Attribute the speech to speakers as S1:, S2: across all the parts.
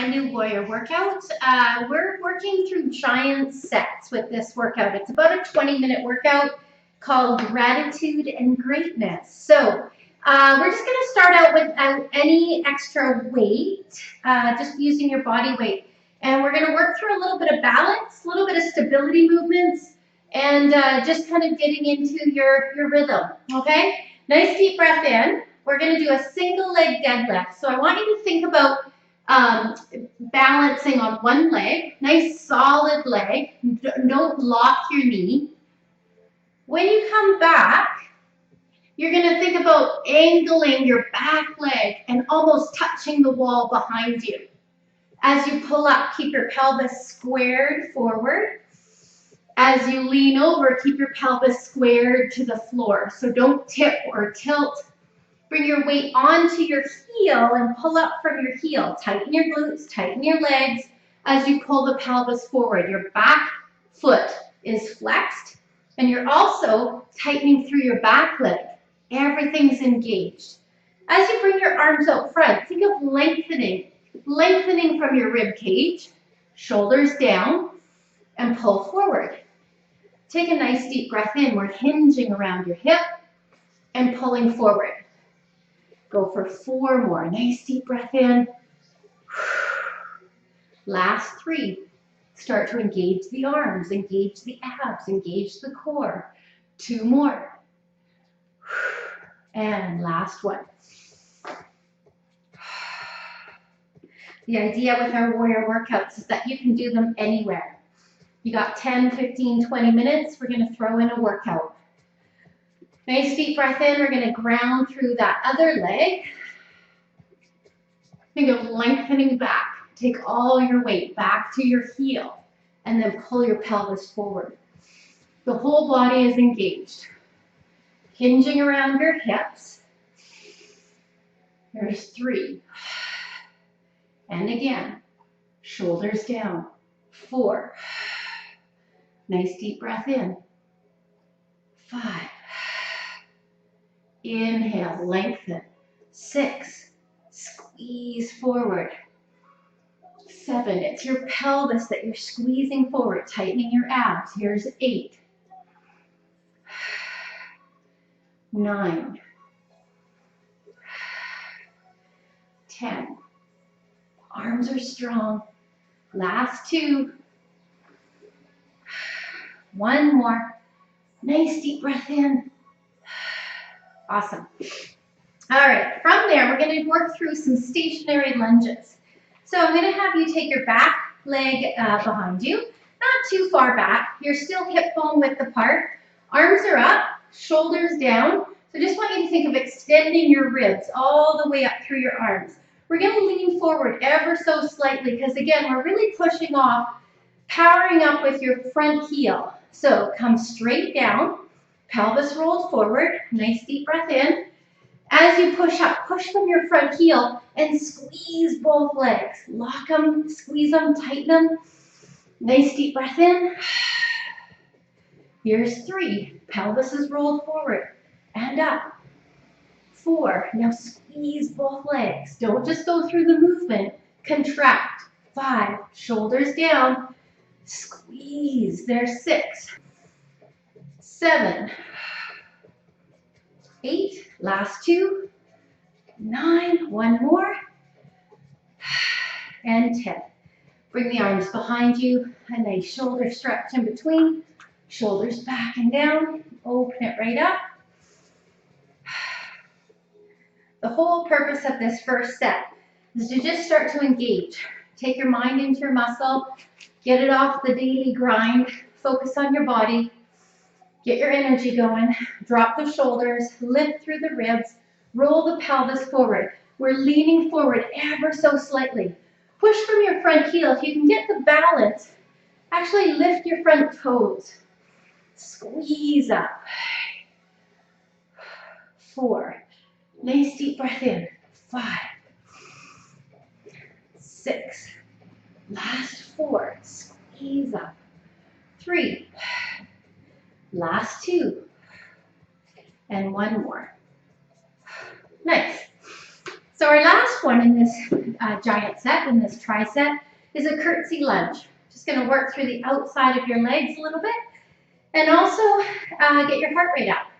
S1: my new warrior workout. We're working through giant sets with this workout. It's about a 20-minute workout called Gratitude and Greatness. So we're just going to start out without any extra weight, just using your body weight. And we're going to work through a little bit of balance, a little bit of stability movements, and just kind of getting into your rhythm, okay? Nice deep breath in. We're going to do a single leg deadlift. So I want you to think about balancing on one leg, nice solid leg. Don't lock your knee. When you come back, you're going to think about angling your back leg and almost touching the wall behind you. As you pull up, keep your pelvis squared forward. As you lean over, keep your pelvis squared to the floor. So don't tip or tilt. Bring your weight onto your heel and pull up from your heel. Tighten your glutes, tighten your legs as you pull the pelvis forward. Your back foot is flexed, and you're also tightening through your back leg. Everything's engaged. As you bring your arms out front, think of lengthening from your rib cage, shoulders down, and pull forward. Take a nice deep breath in. We're hinging around your hip and pulling forward. Go for 4 more. Nice deep breath in. Last 3. Start to engage the arms, engage the abs, engage the core. 2 more. And last one. The idea with our warrior workouts is that you can do them anywhere. You got 10, 15, 20 minutes, we're going to throw in a workout. Nice deep breath in, we're going to ground through that other leg. Think of lengthening back. Take all your weight back to your heel and then pull your pelvis forward. The whole body is engaged. Hinging around your hips. There's 3. And again, shoulders down. 4. Nice deep breath in. 5. Inhale, lengthen. 6. Squeeze forward. 7. It's your pelvis that you're squeezing forward, tightening your abs. Here's 8. 9. 10. Arms are strong. Last 2. 1 more. Nice deep breath in. Awesome. All right, from there, we're going to work through some stationary lunges. So I'm going to have you take your back leg behind you, not too far back. You're still hip bone width apart. Arms are up, shoulders down. So just want you to think of extending your ribs all the way up through your arms. We're going to lean forward ever so slightly because, again, we're really pushing off, powering up with your front heel. So come straight down, pelvis rolled forward, nice deep breath in. As you push up, push from your front heel and squeeze both legs. Lock them, squeeze them, tighten them. Nice deep breath in. Here's 3. Pelvis is rolled forward and up. 4. Now squeeze both legs. Don't just go through the movement. Contract. 5. Shoulders down. Squeeze. There's 6. 7. 8. Last 2. 9. 1 more. And 10. Bring the arms behind you. A nice shoulder stretch in between. Shoulders back and down. Open it right up. The whole purpose of this first set is to just start to engage. Take your mind into your muscle. Get it off the daily grind. Focus on your body. Get your energy going. Drop the shoulders. Lift through the ribs. Roll the pelvis forward. We're leaning forward ever so slightly. Push from your front heel. If you can get the balance, actually lift your front toes. Squeeze up. 4. Nice deep breath in. 5. 6. Last 4. Squeeze up. 3. Last 2. And 1 more. Nice. So our last one in this giant set, in this tricep, is a curtsy lunge. Just going to work through the outside of your legs a little bit and also get your heart rate up.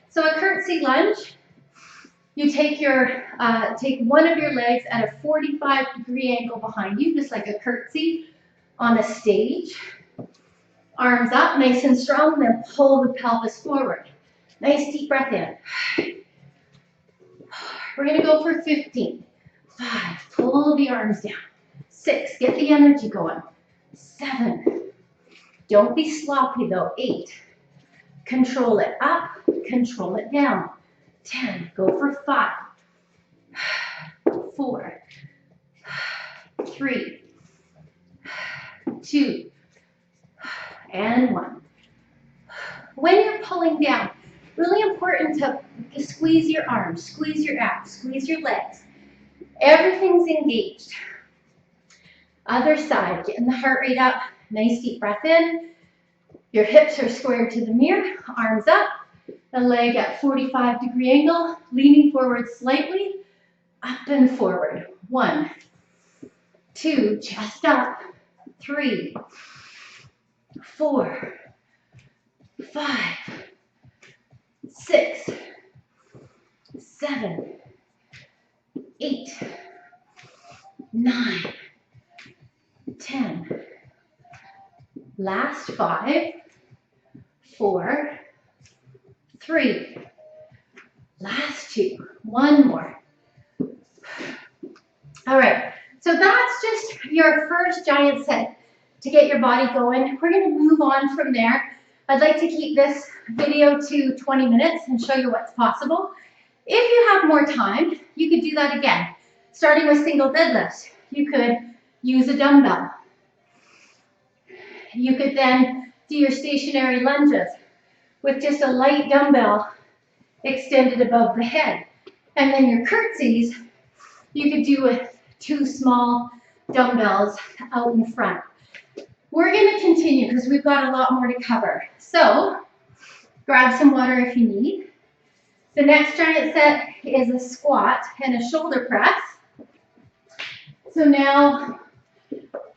S1: So a curtsy lunge, you take one of your legs at a 45-degree angle behind you, just like a curtsy on a stage. Arms up, nice and strong, then pull the pelvis forward. Nice deep breath in. We're going to go for 15. 5, pull the arms down. 6, get the energy going. 7, don't be sloppy though. 8, control it up, control it down. 10, go for 5, 4, 3, 2, and 1. When you're pulling down, really important to squeeze your arms, squeeze your abs, squeeze your legs. Everything's engaged. Other side, getting the heart rate up, nice deep breath in. Your hips are squared to the mirror, arms up, the leg at 45-degree angle, leaning forward slightly, up and forward. 1, 2, chest up. 3, 4, 5, 6, 7, 8, 9, 10. Last 5, 4, 3. Last 2. One more. All right, so that's just your first giant set to get your body going. We're going to move on from there. I'd like to keep this video to 20 minutes and show you what's possible. If you have more time, you could do that again. Starting with single deadlifts, you could use a dumbbell. You could then do your stationary lunges with just a light dumbbell extended above the head. And then your curtsies, you could do with 2 small dumbbells out in front. We're going to continue because we've got a lot more to cover. So grab some water if you need. The next giant set is a squat and a shoulder press. So now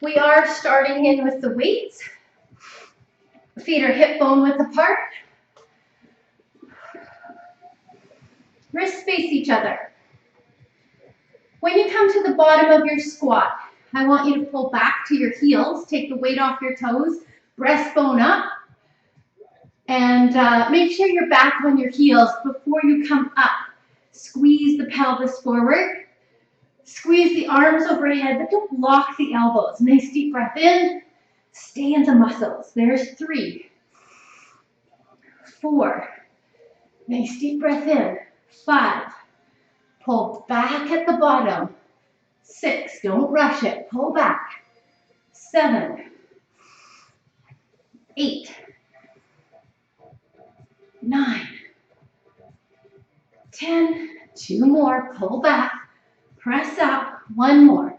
S1: we are starting in with the weights. Feet are hip bone width apart. Wrists face each other. When you come to the bottom of your squat, I want you to pull back to your heels, take the weight off your toes, breastbone up, and make sure you're back on your heels before you come up. Squeeze the pelvis forward. Squeeze the arms overhead, but don't lock the elbows. Nice deep breath in. Stay in the muscles. There's 3, 4. Nice deep breath in. 5. Pull back at the bottom. 6. Don't rush it. Pull back. 7. 8. 9. 10. 2 more. Pull back. Press up. 1 more.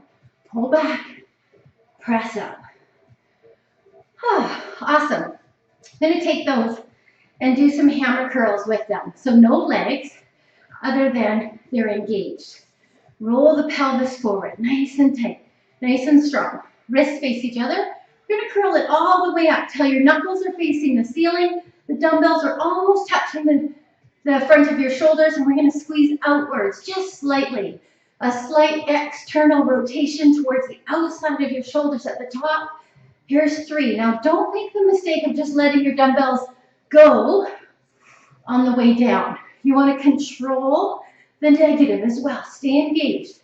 S1: Pull back. Press up. Oh, awesome. I'm going to take those and do some hammer curls with them. So no legs other than they're engaged. Roll the pelvis forward, nice and tight, nice and strong. Wrists face each other. We're going to curl it all the way up till your knuckles are facing the ceiling. The dumbbells are almost touching the front of your shoulders, and we're going to squeeze outwards just slightly. A slight external rotation towards the outside of your shoulders at the top. Here's 3. Now don't make the mistake of just letting your dumbbells go on the way down. You want to control the negative as well. Stay engaged.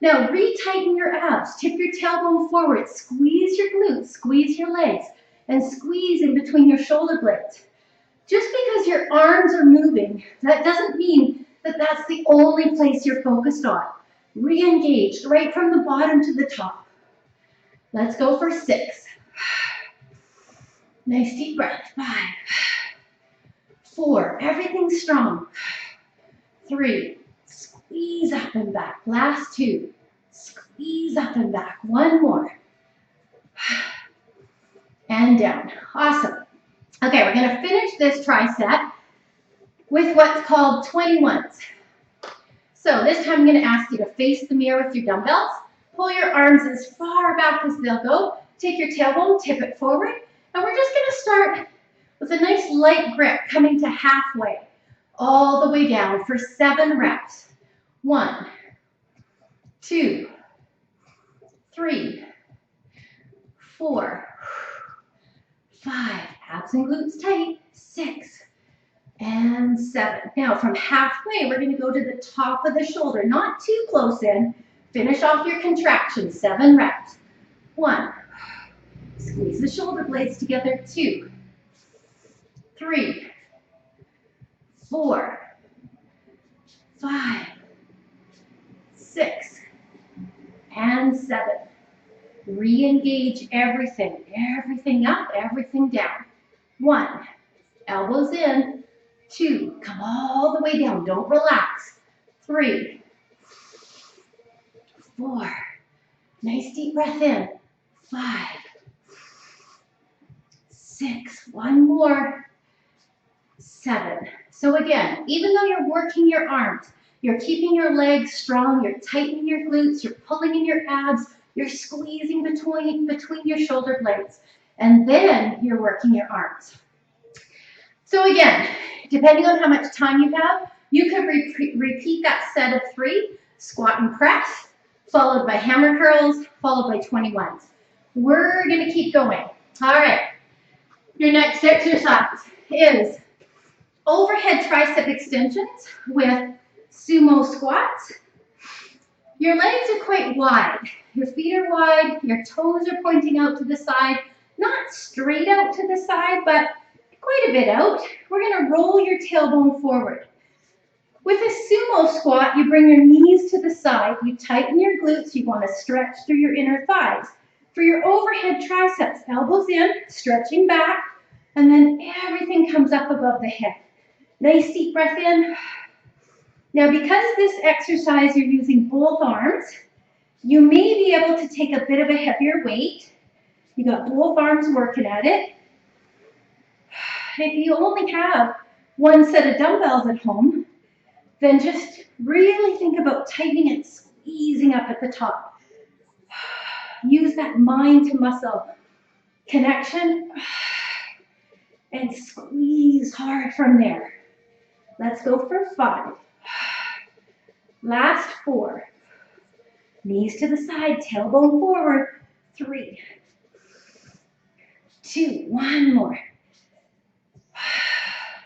S1: Now retighten your abs. Tip your tailbone forward. Squeeze your glutes. Squeeze your legs. And squeeze in between your shoulder blades. Just because your arms are moving, that doesn't mean that that's the only place you're focused on. Re-engaged right from the bottom to the top. Let's go for 6. Nice deep breath. 5. 4. Everything's strong. 3. Squeeze up and back. Last 2. Squeeze up and back. 1 more. And down. Awesome. Okay, we're going to finish this tricep with what's called 21s. So this time I'm going to ask you to face the mirror with your dumbbells. Pull your arms as far back as they'll go. Take your tailbone, tip it forward. And we're just going to start with a nice light grip coming to halfway, all the way down for 7 reps. 1, 2, 3, 4, 5, abs and glutes tight, 6, and 7. Now from halfway, we're going to go to the top of the shoulder, not too close in. Finish off your contraction, 7 reps. 1, squeeze the shoulder blades together, 2, 3, 4, 5, 6, and 7. Re-engage everything. Everything up, everything down. 1, elbows in. 2, come all the way down. Don't relax. 3, 4, nice deep breath in. 5, 6, one more. 7. So again, even though you're working your arms, you're keeping your legs strong, you're tightening your glutes, you're pulling in your abs, you're squeezing between your shoulder blades, and then you're working your arms. So again, depending on how much time you have, you could repeat that set of 3, squat and press, followed by hammer curls, followed by 21s. We're going to keep going. All right. Your next exercise is overhead tricep extensions with sumo squats. Your legs are quite wide. Your feet are wide, your toes are pointing out to the side, not straight out to the side, but quite a bit out. We're going to roll your tailbone forward. With a sumo squat, you bring your knees to the side, you tighten your glutes, you want to stretch through your inner thighs. For your overhead triceps, elbows in, stretching back, and then everything comes up above the head. Nice deep breath in. Now, because this exercise you're using both arms, you may be able to take a bit of a heavier weight. You got both arms working at it. If you only have one set of dumbbells at home, then just really think about tightening and squeezing up at the top. Use that mind to muscle connection and squeeze hard from there. Let's go for 5. Last 4. Knees to the side, tailbone forward. 3, 2, one more.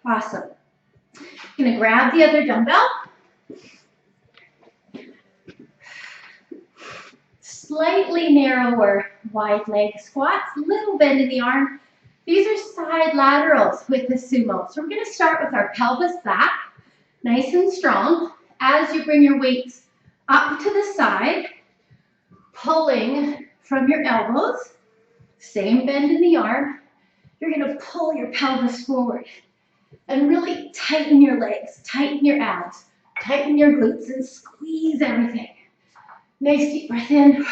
S1: Awesome. Gonna grab the other dumbbell. Slightly narrower wide leg squats, little bend in the arm. These are side laterals with the sumo. So we're gonna start with our pelvis back, nice and strong. As you bring your weights up to the side, pulling from your elbows, same bend in the arm, you're gonna pull your pelvis forward and really tighten your legs, tighten your abs, tighten your glutes and squeeze everything. Nice deep breath in,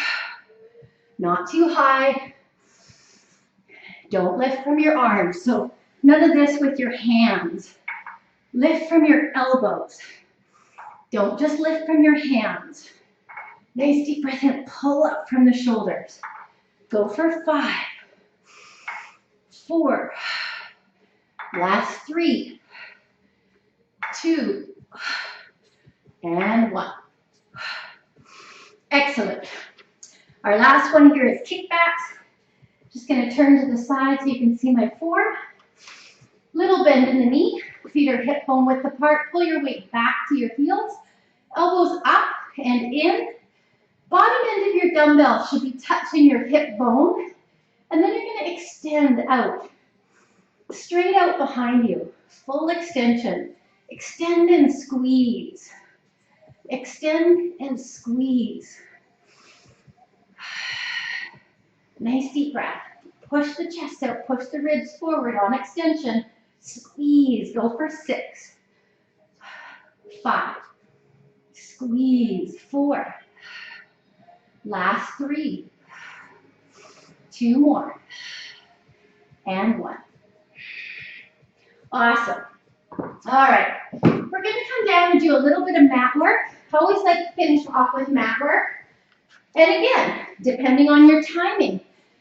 S1: not too high. Don't lift from your arms, so none of this with your hands. Lift from your elbows. Don't just lift from your hands. Nice deep breath in, pull up from the shoulders. Go for 5, 4, last 3, 2, and 1. Excellent. Our last one here is kickbacks. Just going to turn to the side so you can see my form. Little bend in the knee, feet are hip bone width apart. Pull your weight back to your heels, elbows up and in. Bottom end of your dumbbell should be touching your hip bone, and then you're going to extend out, straight out behind you, full extension. Extend and squeeze. Extend and squeeze. Nice deep breath. Push the chest out, push the ribs forward on extension. Squeeze, go for 6, 5, squeeze, 4, last 3, 2 more, and 1. Awesome. All right, we're going to come down and do a little bit of mat work. I always like to finish off with mat work. And again, depending on your timing,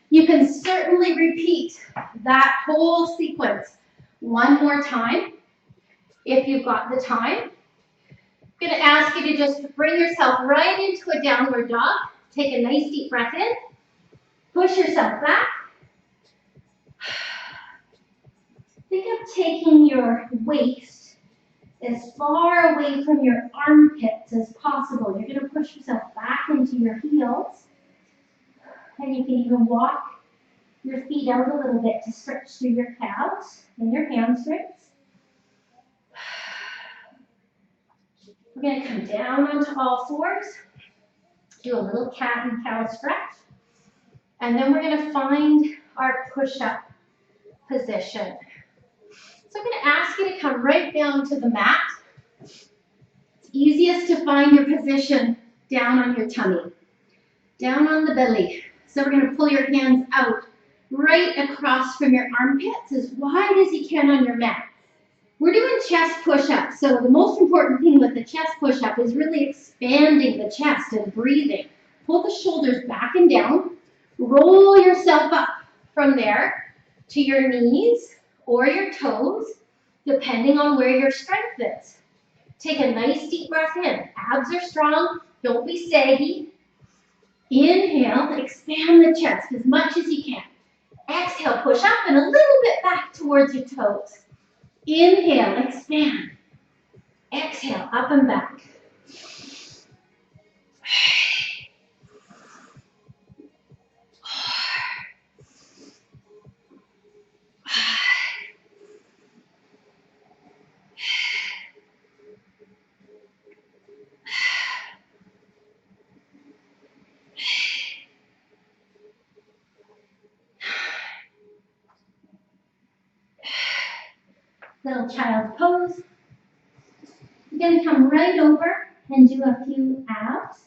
S1: you can certainly repeat that whole sequence one more time if you've got the time. I'm going to ask you to just bring yourself right into a downward dog. Take a nice deep breath in. Push yourself back. Think of taking your waist as far away from your armpits as possible. You're going to push yourself back into your heels. And you can even walk your feet out a little bit to stretch through your calves and your hamstrings. We're going to come down onto all fours, do a little cat and cow stretch, and then we're going to find our push-up position. So I'm going to ask you to come right down to the mat. It's easiest to find your position down on your tummy, down on the belly. So we're going to pull your hands out right across from your armpits as wide as you can on your mat. We're doing chest push-ups, so the most important thing with the chest push-up is really expanding the chest and breathing. Pull the shoulders back and down. Roll yourself up from there to your knees or your toes, depending on where your strength is. Take a nice deep breath in. Abs are strong. Don't be saggy. Inhale, expand the chest as much as you can. Exhale, push up and a little bit back towards your toes. Inhale, expand. Exhale, up and back. Little child's pose. You're going to come right over and do a few abs.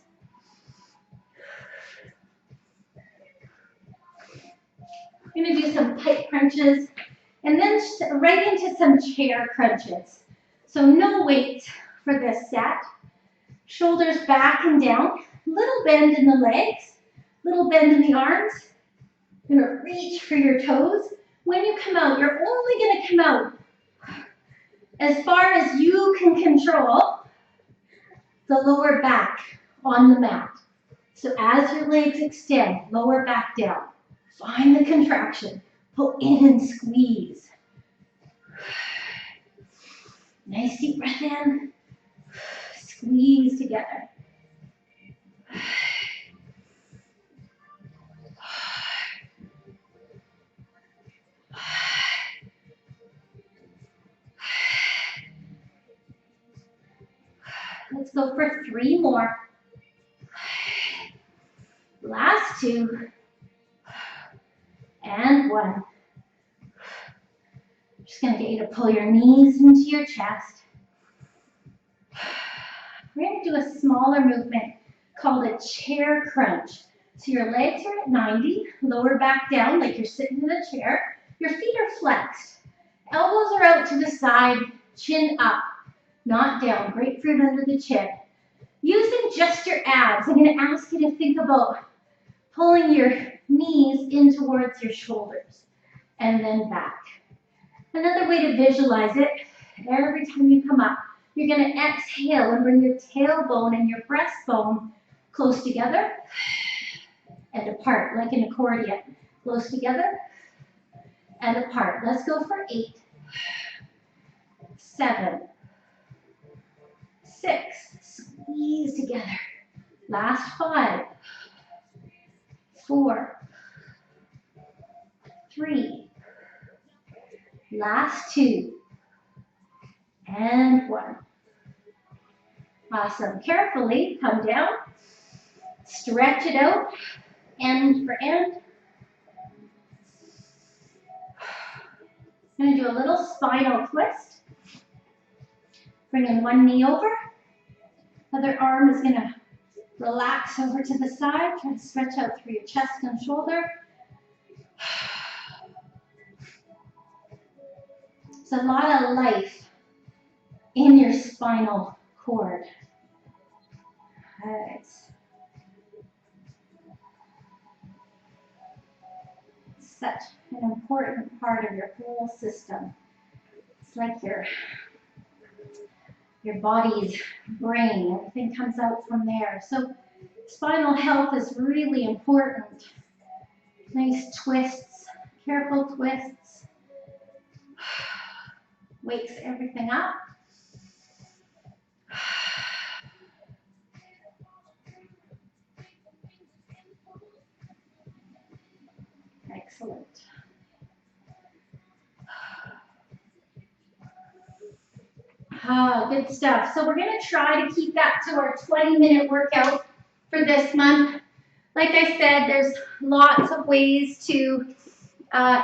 S1: We're going to do some pike crunches and then right into some chair crunches. So no weight for this set. Shoulders back and down. Little bend in the legs. Little bend in the arms. You're going to reach for your toes. When you come out, you're only going to come out as far as you can control the lower back on the mat. So as your legs extend, lower back down. Find the contraction. Pull in and squeeze. Nice deep breath in. Squeeze together. Let's go for 3 more. Last 2. And 1. Just going to get you to pull your knees into your chest. We're going to do a smaller movement called a chair crunch. So your legs are at 90, lower back down like you're sitting in a chair. Your feet are flexed. Elbows are out to the side, chin up, not down. Grapefruit under the chin. Using just your abs, I'm going to ask you to think about pulling your knees in towards your shoulders and then back. Another way to visualize it, every time you come up, you're going to exhale and bring your tailbone and your breastbone close together and apart, like an accordion. Close together and apart. Let's go for 8, 7, 6. Squeeze together. Last 5, 4, 3. Last 2. And 1. Awesome. Carefully come down. Stretch it out, end for end. I'm going to do a little spinal twist. Bring in one knee over. Other arm is going to relax over to the side. Try to stretch out through your chest and shoulder. There's a lot of life in your spinal cord. Good. Such an important part of your whole system. It's like your body's brain. Everything comes out from there. So spinal health is really important. Nice twists, careful twists. Wakes everything up. Excellent. Good stuff. So we're going to try to keep that to our 20-minute workout for this month. Like I said, there's lots of ways to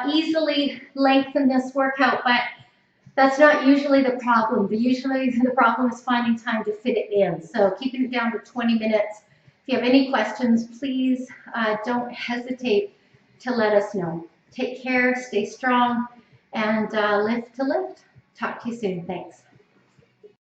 S1: easily lengthen this workout, but that's not usually the problem. Usually the problem is finding time to fit it in. So keeping it down to 20 minutes. If you have any questions, please don't hesitate to let us know. Take care, stay strong, and lift to lift. Talk to you soon. Thanks.